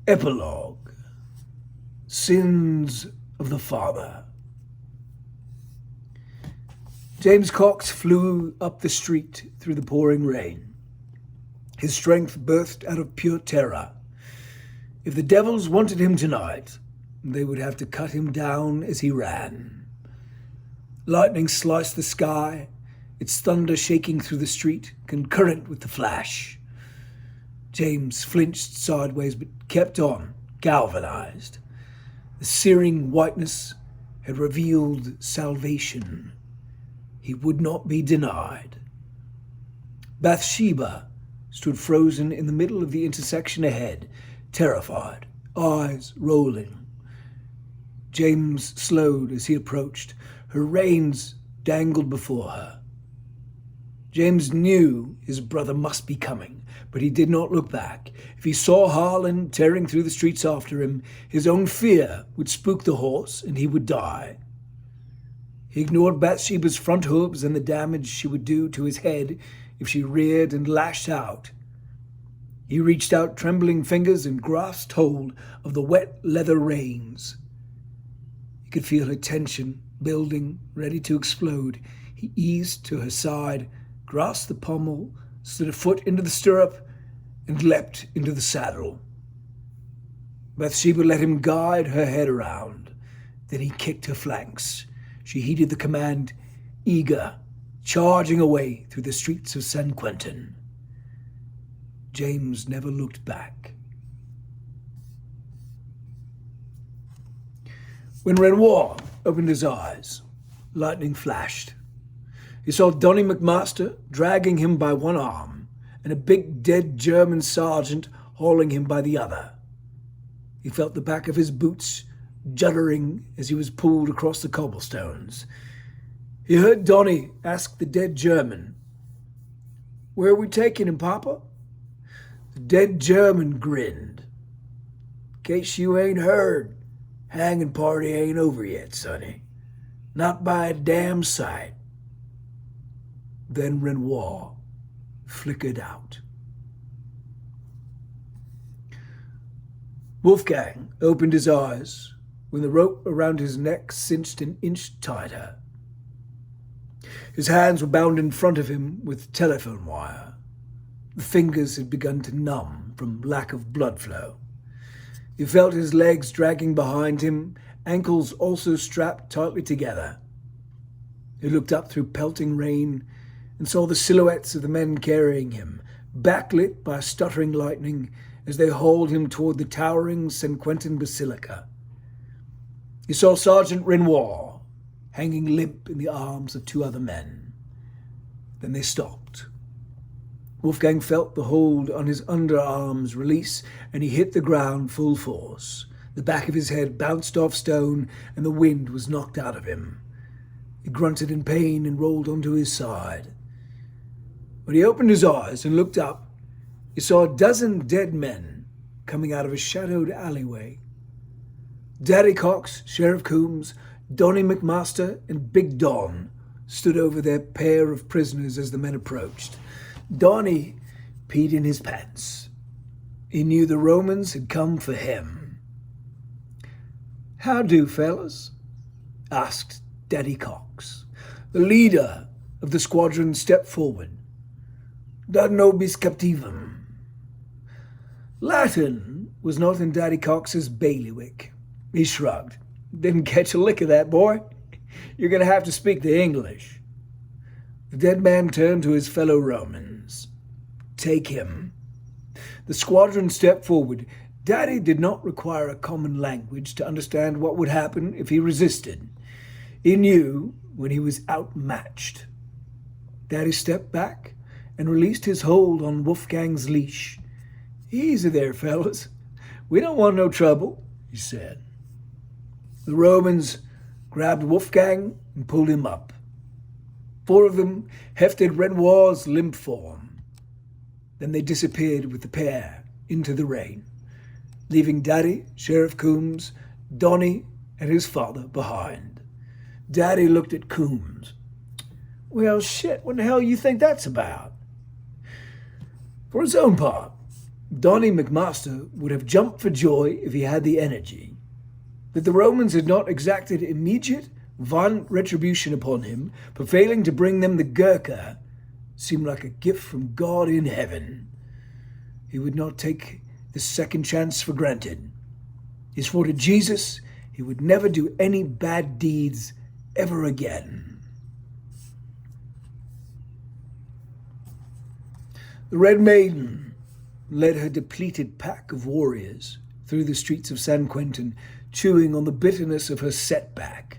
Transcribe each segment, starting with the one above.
Epilogue. Sins of the Father. James Cox flew up the street through the pouring rain. His strength burst out of pure terror. If the devils wanted him tonight, they would have to cut him down as he ran. Lightning sliced the sky, its thunder shaking through the street, concurrent with the flash. James flinched sideways but kept on, galvanized. The searing whiteness had revealed salvation. He would not be denied. Bathsheba stood frozen in the middle of the intersection ahead, terrified, eyes rolling. James slowed as he approached. Her reins dangled before her. James knew his brother must be coming, but he did not look back. If he saw Harlan tearing through the streets after him, his own fear would spook the horse and he would die. He ignored Bathsheba's front hooves and the damage she would do to his head if she reared and lashed out. He reached out trembling fingers and grasped hold of the wet leather reins. He could feel her tension building, ready to explode. He eased to her side, grasped the pommel, slid a foot into the stirrup, and leapt into the saddle. Bathsheba let him guide her head around. Then he kicked her flanks. She heeded the command, eager, charging away through the streets of San Quentin. James never looked back. When Renoir opened his eyes, lightning flashed. He saw Donnie McMaster dragging him by one arm and a big dead German sergeant hauling him by the other. He felt the back of his boots juddering as he was pulled across the cobblestones. He heard Donnie ask the dead German, "Where are we taking him, Papa?" The dead German grinned. "In case you ain't heard, hanging party ain't over yet, sonny. Not by a damn sight." Then Renoir flickered out. Wolfgang opened his eyes when the rope around his neck cinched an inch tighter. His hands were bound in front of him with telephone wire. The fingers had begun to numb from lack of blood flow. He felt his legs dragging behind him, ankles also strapped tightly together. He looked up through pelting rain and saw the silhouettes of the men carrying him, backlit by stuttering lightning as they hauled him toward the towering San Quentin Basilica. He saw Sergeant Renoir hanging limp in the arms of two other men. Then they stopped. Wolfgang felt the hold on his underarms release, and he hit the ground full force. The back of his head bounced off stone, and the wind was knocked out of him. He grunted in pain and rolled onto his side. When he opened his eyes and looked up, he saw a dozen dead men coming out of a shadowed alleyway. Daddy Cox, Sheriff Coombs, Donnie McMaster, and Big Don stood over their pair of prisoners as the men approached. Donnie peed in his pants. He knew the Romans had come for him. "How do, fellas?" asked Daddy Cox. The leader of the squadron stepped forward. "Da nobis captivum." Latin was not in Daddy Cox's bailiwick. He shrugged. "Didn't catch a lick of that, boy. You're going to have to speak the English." The dead man turned to his fellow Romans. "Take him." The squadron stepped forward. Daddy did not require a common language to understand what would happen if he resisted. He knew when he was outmatched. Daddy stepped back and released his hold on Wolfgang's leash. "Easy there, fellas. We don't want no trouble," he said. The Romans grabbed Wolfgang and pulled him up. 4 of them hefted Renoir's limp form. Then they disappeared with the pair into the rain, leaving Daddy, Sheriff Coombs, Donnie, and his father behind. Daddy looked at Coombs. "Well, shit, what the hell you think that's about?" For his own part, Donnie McMaster would have jumped for joy if he had the energy. That the Romans had not exacted immediate, violent retribution upon him for failing to bring them the Gurkha seemed like a gift from God in heaven. He would not take this second chance for granted. He swore to Jesus he would never do any bad deeds ever again. The Red Maiden led her depleted pack of warriors through the streets of San Quentin, chewing on the bitterness of her setback.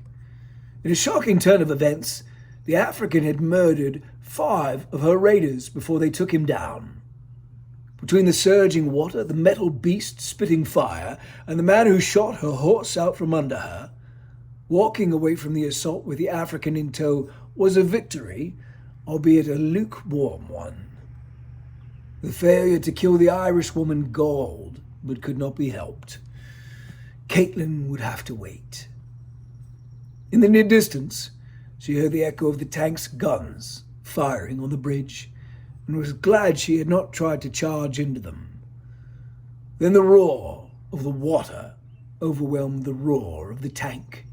In a shocking turn of events, the African had murdered 5 of her raiders before they took him down. Between the surging water, the metal beast spitting fire, and the man who shot her horse out from under her, walking away from the assault with the African in tow was a victory, albeit a lukewarm one. The failure to kill the Irish woman galled, but could not be helped. Caitlin would have to wait. In the near distance, she heard the echo of the tank's guns firing on the bridge, and was glad she had not tried to charge into them. Then the roar of the water overwhelmed the roar of the tank.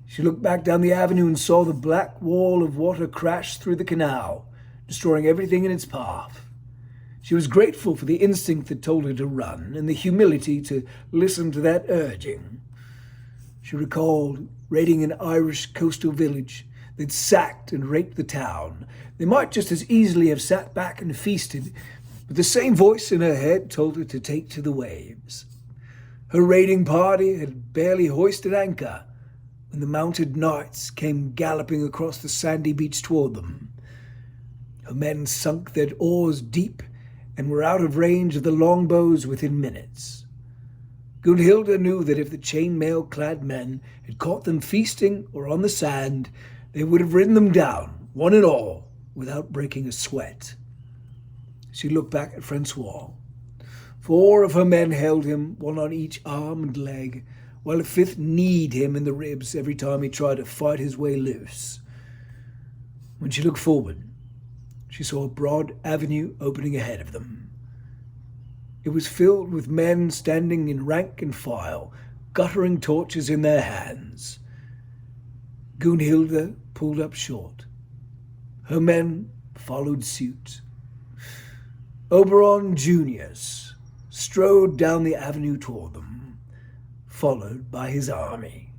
She looked back down the avenue and saw the black wall of water crash through the canal, destroying everything in its path. She was grateful for the instinct that told her to run and the humility to listen to that urging. She recalled raiding an Irish coastal village. They'd sacked and raped the town. They might just as easily have sat back and feasted, but the same voice in her head told her to take to the waves. Her raiding party had barely hoisted anchor when the mounted knights came galloping across the sandy beach toward them. Her men sunk their oars deep and were out of range of the longbows within minutes. Gunhilda knew that if the chainmail-clad men had caught them feasting or on the sand, they would have ridden them down, one and all, without breaking a sweat. She looked back at Francois. 4 of her men held him, one on each arm and leg, while a 5th kneed him in the ribs every time he tried to fight his way loose. When she looked forward, she saw a broad avenue opening ahead of them. It was filled with men standing in rank and file, guttering torches in their hands. Gunhilda pulled up short. Her men followed suit. Oberon Junius strode down the avenue toward them, followed by his army.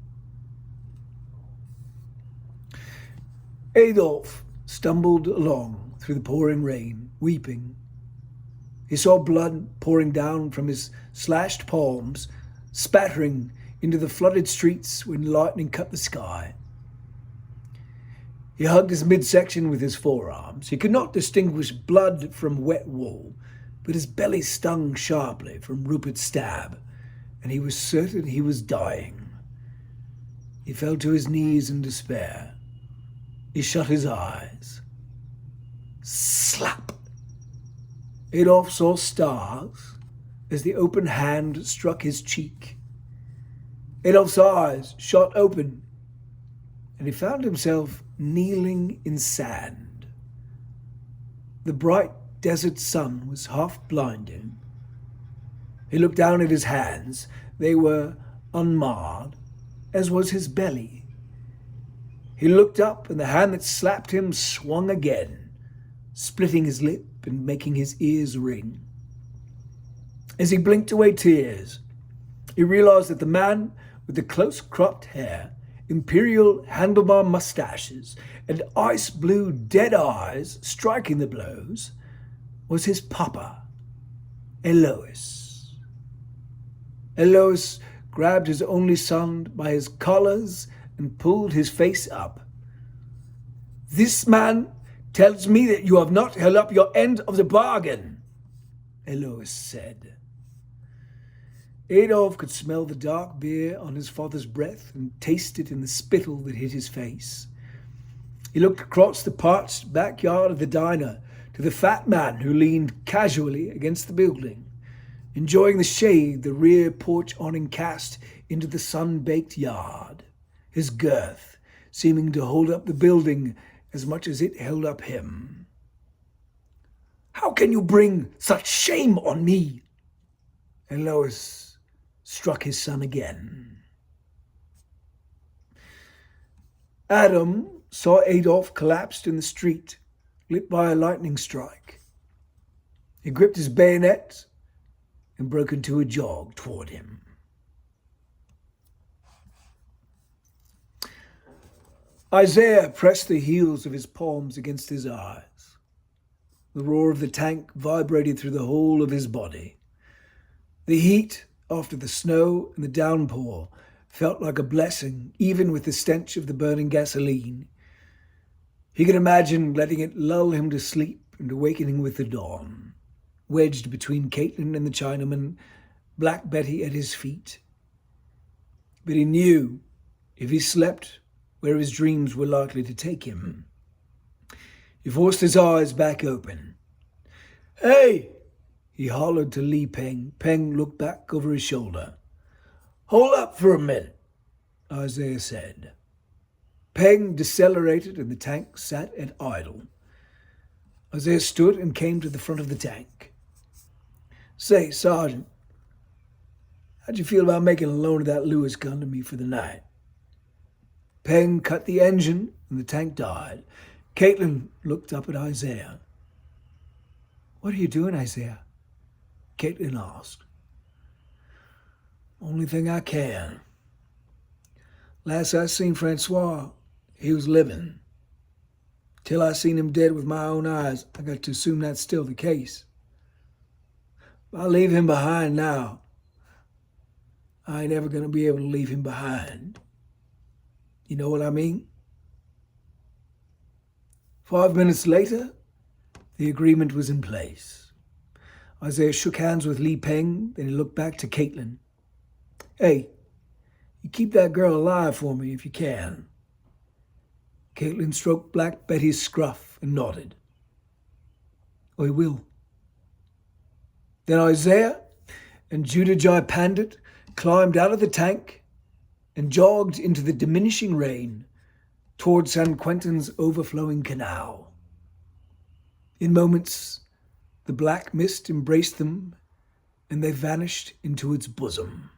Adolf stumbled along through the pouring rain, weeping. He saw blood pouring down from his slashed palms, spattering into the flooded streets when lightning cut the sky. He hugged his midsection with his forearms. He could not distinguish blood from wet wool, but his belly stung sharply from Rupert's stab, and he was certain he was dying. He fell to his knees in despair. He shut his eyes. Slap! Adolf saw stars as the open hand struck his cheek. Adolf's eyes shot open, and he found himself kneeling in sand. The bright desert sun was half blinding. He looked down at his hands. They were unmarred, as was his belly. He looked up, and the hand that slapped him swung again, splitting his lip and making his ears ring. As he blinked away tears, he realized that the man with the close-cropped hair, imperial handlebar mustaches, and ice-blue dead eyes striking the blows was his papa, Elois. Elois grabbed his only son by his collars and pulled his face up. "This man tells me that you have not held up your end of the bargain," Elois said. Adolf could smell the dark beer on his father's breath and taste it in the spittle that hit his face. He looked across the parched backyard of the diner to the fat man who leaned casually against the building, enjoying the shade the rear porch awning cast into the sun-baked yard, his girth seeming to hold up the building as much as it held up him. How can you bring such shame on me? And Lois struck his son again. Adam saw Adolf collapsed in the street, lit by a lightning strike. He gripped his bayonet and broke into a jog toward him. Isaiah pressed the heels of his palms against his eyes. The roar of the tank vibrated through the whole of his body. The heat, after the snow and the downpour, felt like a blessing, even with the stench of the burning gasoline. He could imagine letting it lull him to sleep and awakening with the dawn, wedged between Caitlin and the Chinaman, Black Betty at his feet. But he knew if he slept where his dreams were likely to take him. He forced his eyes back open. "Hey!" he hollered to Li Peng. Peng looked back over his shoulder. "Hold up for a minute," Isaiah said. Peng decelerated and the tank sat at idle. Isaiah stood and came to the front of the tank. "Say, Sergeant, how'd you feel about making a loan of that Lewis gun to me for the night?" Peng cut the engine and the tank died. Caitlin looked up at Isaiah. "What are you doing, Isaiah?" Caitlin asked. "Only thing I can. Last I seen Francois, he was living. Till I seen him dead with my own eyes, I got to assume that's still the case. If I leave him behind now, I ain't ever going to be able to leave him behind. You know what I mean?" 5 minutes later, the agreement was in place. Isaiah shook hands with Li Peng, then he looked back to Caitlin. "Hey, you keep that girl alive for me if you can." Caitlin stroked Black Betty's scruff and nodded. "I will." Then Isaiah and Judajai Pandit climbed out of the tank and jogged into the diminishing rain toward San Quentin's overflowing canal. In moments, the black mist embraced them, and they vanished into its bosom.